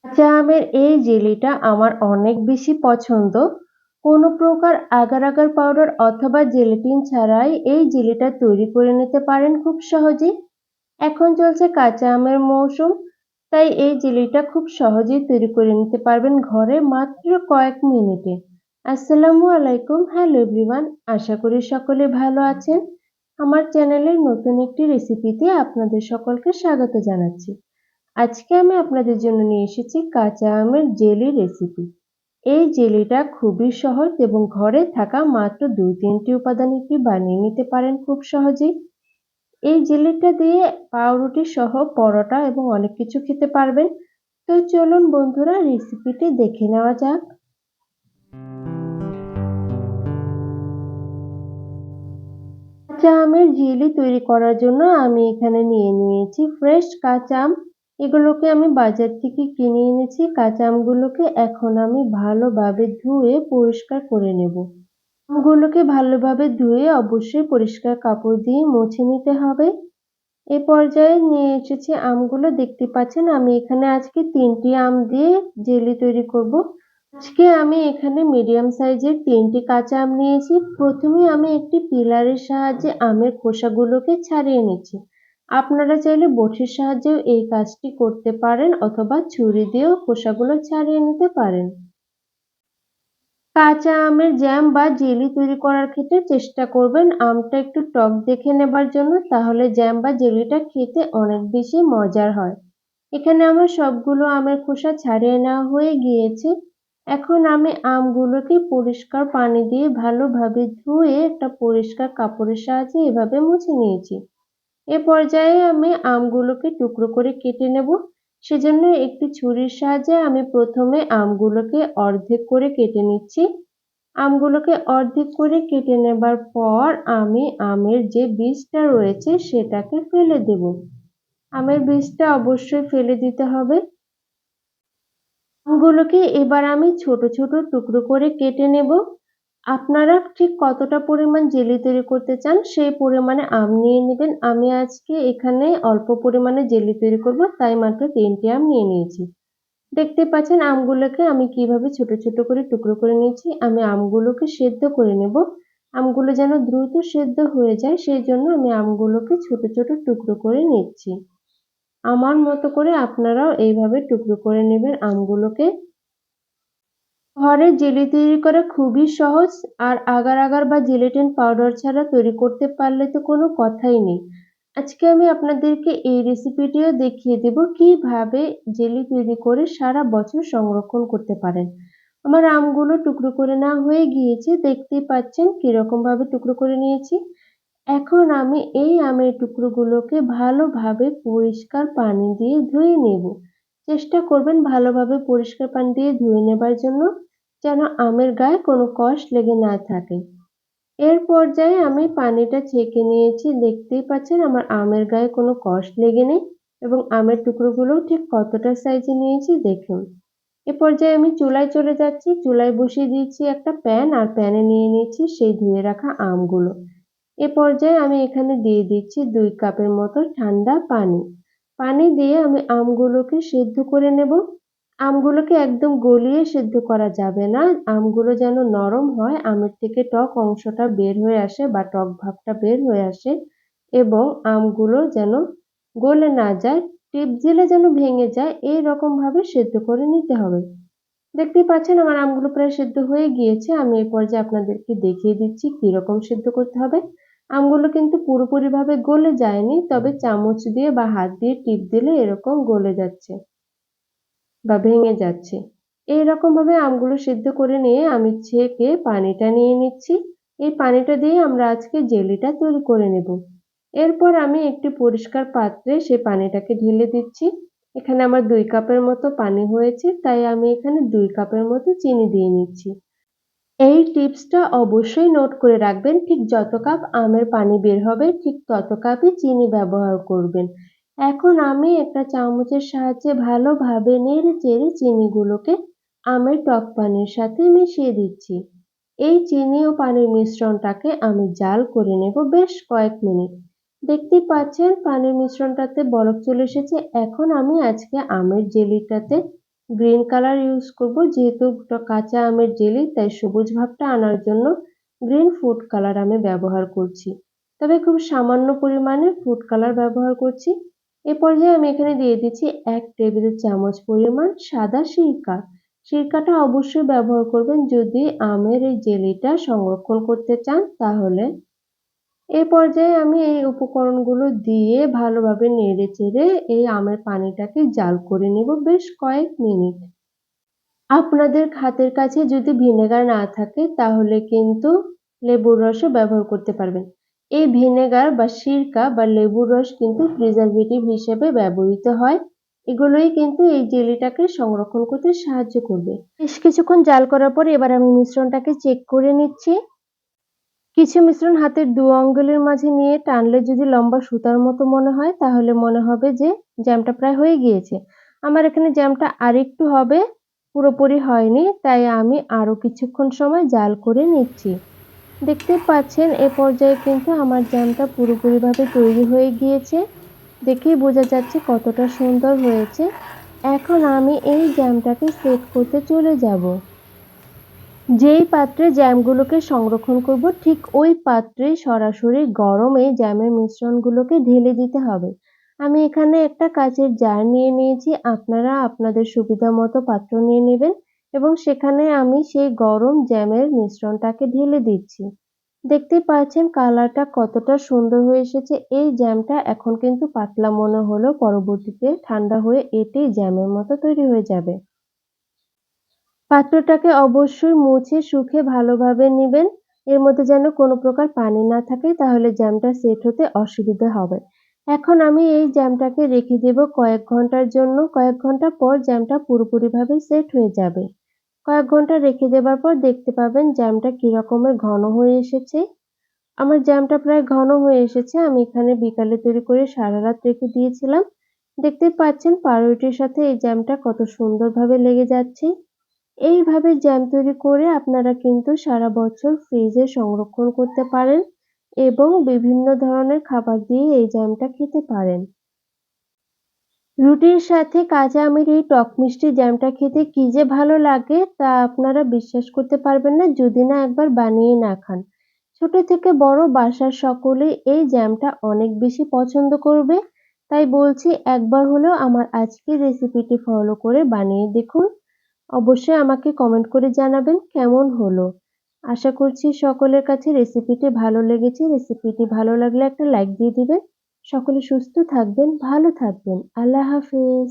কাঁচা আমের এই জেলিটা আমার অনেক বেশি পছন্দ। কোনো প্রকার আগার আগার পাউডার অথবা জেলেটিন ছাড়াই এই জেলিটা তৈরি করে নিতে পারেন খুব সহজেই। এখন চলছে কাঁচা আমের মৌসুম, তাই এই জেলিটা খুব সহজেই তৈরি করে নিতে পারবেন ঘরে মাত্র কয়েক মিনিটে। আসসালামু আলাইকুম, হ্যালো এভরিওয়ান, আশা করি সকলে ভালো আছেন। আমার চ্যানেলের নতুন একটি রেসিপিতে আপনাদের সকলকে স্বাগত জানাচ্ছি। আজকে আমি আপনাদের জন্য নিয়ে এসেছি কাঁচা আমের জেলি রেসিপি। এই জেলিটা খুবই সহজ এবং ঘরে থাকা মাত্র 2-3টি উপাদান এটি বানিয়ে নিতে পারেন খুব সহজেই। এই জেলিটা দিয়ে পাউরুটি সহ পরোটা এবং অনেক কিছু খেতে পারবেন। তো চলুন বন্ধুরা, রেসিপিটি দেখে নেওয়া যাক। কাঁচা আমের জেলি তৈরি করার জন্য আমি এখানে নিয়ে নিয়েছি ফ্রেশ কাঁচা আম। এগুলোকে আমি বাজার থেকে কিনে এনেছি। কাঁচা আমগুলোকে এখন আমি ভালোভাবে ধুয়ে পরিষ্কার করে নেব। আমগুলোকে ভালোভাবে ধুয়ে অবশ্যই পরিষ্কার কাপড় দিয়ে মুছে নিতে হবে। এ পর্যায়ে নিয়ে এসেছি আমগুলো, দেখতে পাচ্ছেন আমি এখানে আজকে 3টি আম দিয়ে জেলি তৈরি করব। আজকে আমি এখানে মিডিয়াম সাইজের 3টি কাঁচা আম নিয়েছি। প্রথমে আমি একটি পিলারের সাহায্যে আমের খোসাগুলোকে ছাড়িয়ে নিচ্ছি। আপনারা চাইলে বটির সাহায্যেও এই কাজটি করতে পারেন অথবা ছুরি দিয়েও খোসাগুলো ছাড়িয়ে নিতে পারেন। কাঁচা আমের জ্যাম বা জেলি তৈরি করার ক্ষেত্রে চেষ্টা করবেন আমটা একটু টক দেখে নেবার জন্য, তাহলে জ্যাম বা জেলিটা খেতে অনেক বেশি মজার হয়। এখানে আমার সবগুলো আমের খোসা ছাড়িয়ে নেওয়া হয়ে গিয়েছে। এখন আমি আমগুলোকে পরিষ্কার পানি দিয়ে ভালোভাবে ধুয়ে একটা পরিষ্কার কাপড়ের সাহায্যে এভাবে মুছে নিয়েছি। এ পর্যায়ে আমি আমগুলোকে টুকরো করে কেটে নেব। সেজন্য একটি ছুরির সাহায্যে আমি প্রথমে আমগুলোকে অর্ধেক করে কেটে নিচ্ছি। আমগুলোকে অর্ধেক করে কেটে নেবার পর আমি আমের যে বীজটা রয়েছে সেটাকে ফেলে দেব। আমের বীজটা অবশ্যই ফেলে দিতে হবে। আমগুলোকে এবার আমি ছোট ছোট টুকরো করে কেটে নেব। আপনারা ঠিক কতটা পরিমাণ জেলি তৈরি করতে চান সেই পরিমাণে আম নিয়ে নেবেন। আমি আজকে এখানে অল্প পরিমাণে জেলি তৈরি করব, তাই মাত্র 3টি আম নিয়ে নিয়েছি। দেখতে পাচ্ছেন আমগুলোকে আমি কিভাবে ছোট ছোট করে টুকরো করে নিয়েছি। আমি আমগুলোকে সেদ্ধ করে নেব। আমগুলো যেন দ্রুত সেদ্ধ হয়ে যায় সেই জন্য আমি আমগুলোকে ছোট ছোট টুকরো করে নিচ্ছি। আমার মতো করে আপনারাও এইভাবে টুকরো করে নেবেন আমগুলোকে। ঘরে জেলি তৈরি করা খুবই সহজ, আর আগার আগার বা জেলেটিন পাউডার ছাড়া তৈরি করতে পারলে তো কোনো কথাই নেই। আজকে আমি আপনাদেরকে এই রেসিপিটিও দেখিয়ে দেব কিভাবে জেলি তৈরি করে সারা বছর সংরক্ষণ করতে পারেন। আমার আমগুলো টুকরো করে নেওয়া হয়ে গিয়েছে, দেখতেই পাচ্ছেন কিরকম ভাবে টুকরো করে নিয়েছি। এখন আমি এই আমের টুকরোগুলোকে ভালোভাবে পরিষ্কার পানি দিয়ে ধুয়ে নেব। চেষ্টা করবেন ভালোভাবে পরিষ্কার পানি দিয়ে ধুয়ে নেবার জন্য, যেন আমের গায়ে কোনো কষ লেগে না থাকে। এর পর্যায়ে আমি পানিটা ছেঁকে নিয়েছি। দেখতেই পাচ্ছেন আমার আমের গায়ে কোনো কষ লেগে নেই এবং আমের টুকরোগুলোও ঠিক কতটা সাইজে নিয়েছি দেখুন। এ পর্যায়ে আমি চুলায় চলে যাচ্ছি। চুলায় বসিয়ে দিয়েছি একটা প্যান, আর প্যানে নিয়ে নিয়েছি সেই ধুয়ে রাখা আমগুলো। এ পর্যায়ে আমি এখানে দিয়ে দিচ্ছি 2 কাপের মতো ঠান্ডা পানি। পানি দিয়ে আমি আমগুলোকে সেদ্ধ করে নেব। আমগুলোকে একদম গলিয়ে সেদ্ধ করা যাবে না। আমগুলো যেন নরম হয়, আমের থেকে টক অংশটা বের হয়ে আসে বা টক ভাবটা বের হয়ে আসে এবং আমগুলো যেন গলে না যায়, টিপ দিলে যেন ভেঙে যায়, এইরকম ভাবে সেদ্ধ করে নিতে হবে। দেখতেই পাচ্ছেন আমার আমগুলো প্রায় সেদ্ধ হয়ে গিয়েছে। আমি এই পর্যায়ে আপনাদেরকে দেখিয়ে দিচ্ছি কিরকম সেদ্ধ করতে হবে। আমগুলো কিন্তু পুরোপুরিভাবে গলে যায়নি, তবে চামচ দিয়ে বা হাত দিয়ে টিপ দিলে এরকম গলে যাচ্ছে বা ভেঙে যাচ্ছে। এইরকম ভাবে আমগুলো সেদ্ধ করে নিয়ে আমি ছেঁকে পানিটা নিয়ে নিচ্ছি। এই পানিটা দিয়ে আমরা আজকে জেলিটা তৈরি করে নেব। এরপর আমি একটি পরিষ্কার পাত্রে সেই পানিটাকে ঢেলে দিচ্ছি। এখানে আমার 2 কাপের মতো পানি হয়েছে, তাই আমি এখানে 2 কাপের মতো চিনি দিয়ে নিচ্ছি। এই টিপসটা অবশ্যই নোট করে রাখবেন। ঠিক যত কাপ আমের পানি বের হবে ঠিক তত কাপই চিনি ব্যবহার করবেন। এখন আমি একটা চামচের সাহায্যে ভালোভাবে নেড়ে-চেড়ে চিনিগুলোকে আমের টক পানির সাথে মিশিয়ে দিচ্ছি। এই চিনি ও পানির মিশ্রণটাকে আমি জাল করে নেব বেশ কয়েক মিনিট। দেখতেই পাচ্ছেন পানির মিশ্রণটাতে বলক চলে এসেছে। এখন আমি আজকে আমের জেলিটাতে গ্রিন কালার ইউজ করব, যেহেতু কাঁচা আমের জেলি তাই সবুজ ভাবটা আনার জন্য গ্রিন ফুড কালার আমি ব্যবহার করছি। তবে খুব সামান্য পরিমাণে ফুড কালার ব্যবহার করছি। এ পর্যায়ে আমি এখানে দিয়ে দিচ্ছি 1 টেবিল চামচ পরিমাণ সাদা সিরকা। সিরকাটা অবশ্যই ব্যবহার করবেন যদি আমের এই জেলিটা সংরক্ষণ করতে চান তাহলে। এই পর্যায়ে আমি এই উপকরণগুলো দিয়ে ভালোভাবে নেড়েচেড়ে এই আমের পানিটাকে জাল করে নেব বেশ কয়েক মিনিট। আপনাদের হাতের কাছে যদি ভিনেগার না থাকে তাহলে কিন্তু লেবুর রসও ব্যবহার করতে পারবেন। এই ভিনেগার বা সিরকা বা লেবুর রস কিন্তু প্রিজারভেটিভ হিসেবে ব্যবহৃত হয়। এগুলোই কিন্তু এই জেলিটাকে সংরক্ষণ করতে সাহায্য করবে। বেশ কিছুক্ষণ জাল করার পর এবার আমি মিশ্রণটাকে চেক করে নিচ্ছি। কিছু মিশ্রণ হাতের 2 আঙ্গুলের মাঝে নিয়ে টানলে যদি লম্বা সুতার মতো মনে হয় তাহলে মনে হবে যে জ্যামটা প্রায় হয়ে গিয়েছে। আমার এখানে জ্যামটা আরেকটু হবে, পুরোপুরি হয়নি, তাই আমি আরো কিছুক্ষণ সময় জাল করে নিচ্ছি। দেখতে পাচ্ছেন এ পর্যায়ে কিন্তু আমার জ্যামটা পুরোপুরিভাবে তৈরি হয়ে গিয়েছে। দেখেই বোঝা যাচ্ছে কতটা সুন্দর হয়েছে। এখন আমি এই জ্যামটাকে সেট করতে চলে যাব। যেই পাত্রে জ্যামগুলোকে সংরক্ষণ করব ঠিক ওই পাত্রেই সরাসরি গরম এই জ্যামের মিশ্রণগুলোকে ঢেলে দিতে হবে। আমি এখানে একটা কাঁচের জার নিয়ে নিয়েছি, আপনারা আপনাদের সুবিধা মতো পাত্র নিয়ে নেবেন এবং সেখানে আমি সেই গরম জ্যামের মিশ্রণটাকে ঢেলে দিচ্ছি। দেখতেই পাচ্ছেন কালারটা কতটা সুন্দর হয়ে এসেছে। এই জ্যামটা এখন কিন্তু পাতলা মনে হলেও পরবর্তীতে ঠান্ডা হয়ে এটি জ্যামের মতো তৈরি হয়ে যাবে। পাত্রটাকে অবশ্যই মুছে শুকিয়ে ভালোভাবে নিবেন। এর মধ্যে যেন কোনো প্রকার পানি না থাকে, তাহলে জ্যামটা সেট হতে অসুবিধা হবে। এখন আমি এই জ্যামটাকে রেখে দেব কয়েক ঘন্টার জন্য। কয়েক ঘন্টা পর জ্যামটা পুরোপুরিভাবে সেট হয়ে যাবে। কয়েক ঘন্টা রেখে দেবার পর দেখতে পাবেন জ্যামটা কি রকমের ঘন হয়ে এসেছে। আমার জ্যামটা প্রায় ঘন হয়ে এসেছে। আমি এখানে বিকালে তৈরি করে সারারাত রেখে দিয়েছিলাম। দেখতেই পাচ্ছেন পাউরুটির সাথে এই জ্যামটা কত সুন্দরভাবে লেগে যাচ্ছে। এইভাবে জ্যাম তৈরি করে আপনারা কিন্তু সারা বছর ফ্রিজে সংরক্ষণ করতে পারেন এবং বিভিন্ন ধরনের খাবার দিয়ে এই জ্যামটা খেতে পারেন। রুটির সাথে কাঁচা আমের এই টক মিষ্টি জ্যামটা খেতে কি যে ভালো লাগে তা আপনারা বিশ্বাস করতে পারবেন না যদি না একবার বানিয়ে না খান। ছোট থেকে বড় বাসার সকলেই এই জ্যামটা অনেক বেশি পছন্দ করবে। তাই বলছি একবার হলেও আমার আজকের রেসিপিটি ফলো করে বানিয়ে দেখুন। অবশ্যই আমাকে কমেন্ট করে জানাবেন কেমন হলো। আশা করছি সকলের কাছে রেসিপিটি ভালো লেগেছে। রেসিপিটি ভালো লাগলে একটা লাইক দিয়ে দিবেন। সকলে সুস্থ থাকবেন, ভালো থাকবেন। আল্লাহ হাফেজ।